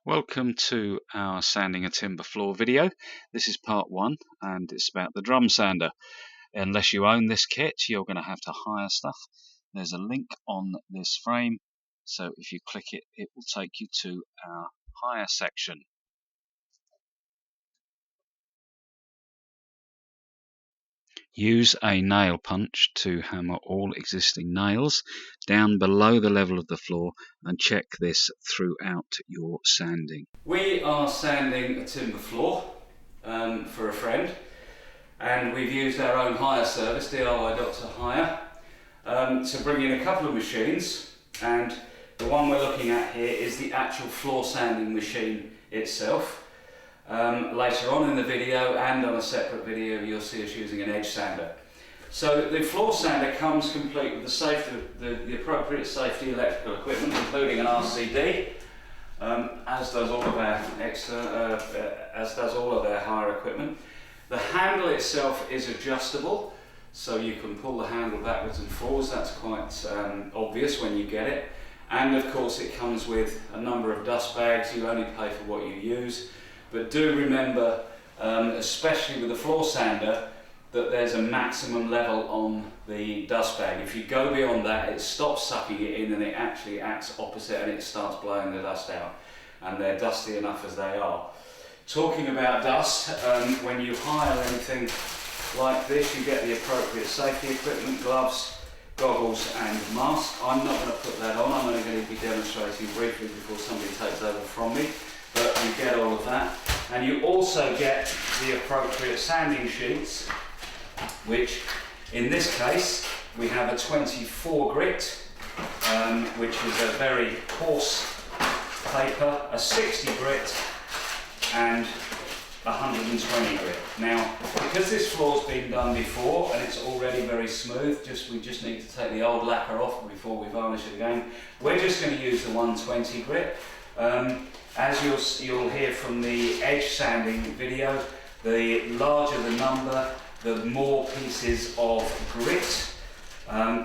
Welcome to our sanding a timber floor video. This is part one and it's about the drum sander. Unless you own this kit, you're going to have to hire stuff. There's a link on this frame, so if you click it, it will take you to our hire section. Use a nail punch to hammer all existing nails down below the level of the floor and check this throughout your sanding. We are sanding a timber floor for a friend, and we've used our own hire service, DIY Dr. Hire, to bring in a couple of machines, and the one we're looking at here is the actual floor sanding machine itself. Later on in the video and on a separate video you'll see us using an edge sander. So the floor sander comes complete with the appropriate safety electrical equipment, including an RCD, as does all of our hire equipment. The handle itself is adjustable, so you can pull the handle backwards and forwards. That's quite obvious when you get it. And of course it comes with a number of dust bags. You only pay for what you use. But do remember, especially with the floor sander, that there's a maximum level on the dust bag. If you go beyond that, it stops sucking it in and it actually acts opposite and it starts blowing the dust out. And they're dusty enough as they are. Talking about dust, when you hire anything like this, you get the appropriate safety equipment, gloves, goggles and mask. I'm not going to put that on, I'm only going to be demonstrating briefly before somebody takes over from me. But you get all of that, and you also get the appropriate sanding sheets, which in this case we have a 24 grit, which is a very coarse paper, a 60 grit and 120 grit. Now, because this floor's been done before and it's already very smooth, we just need to take the old lacquer off before we varnish it again. We're just going to use the 120 grit. As you'll hear from the edge sanding video, the larger the number, the more pieces of grit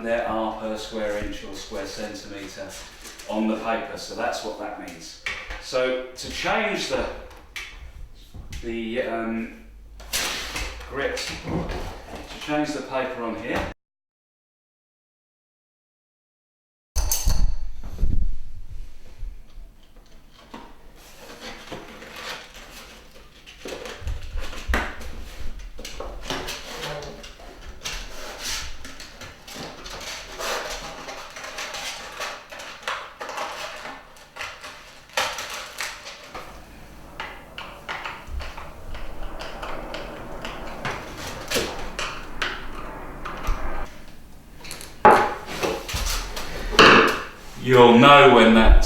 there are per square inch or square centimetre on the paper, so that's what that means. So to change the grit, to change the paper on here, you'll know when that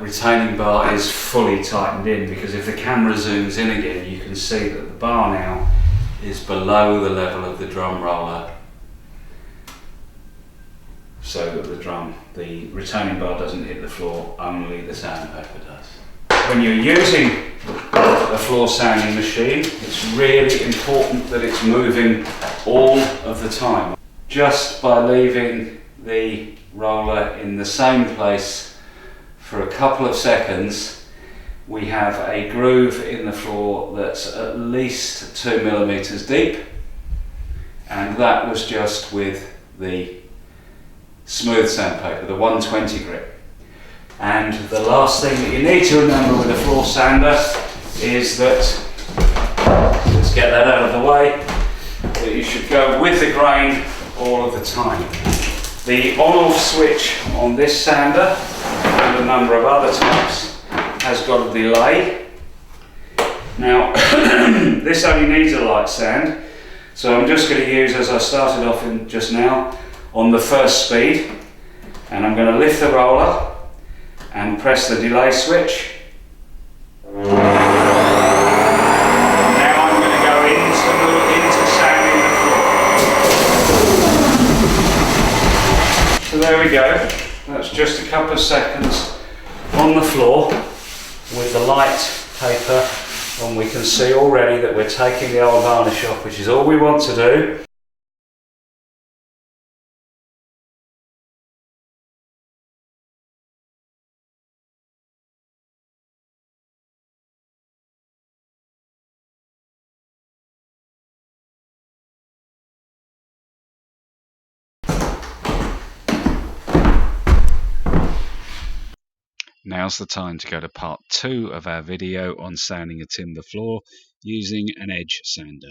retaining bar is fully tightened in, because if the camera zooms in again you can see that the bar now is below the level of the drum roller, so that the retaining bar doesn't hit the floor, only the sandpaper does. When you're using a floor sanding machine, it's really important that it's moving all of the time. Just by leaving the roller in the same place for a couple of seconds, we have a groove in the floor that's at least 2 millimeters deep, and that was just with the smooth sandpaper, the 120 grit. And the last thing that you need to remember with a floor sander is that, let's get that out of the way, that you should go with the grain all of the time. The on-off switch on this sander and a number of other types has got a delay. Now, this only needs a light sand, so I'm just going to use, as I started off in just now, on the first speed, and I'm going to lift the roller and press the delay switch. So there we go, that's just a couple of seconds on the floor with the light paper, and we can see already that we're taking the old varnish off, which is all we want to do. Now's the time to go to part 2 of our video on sanding a timber floor using an edge sander.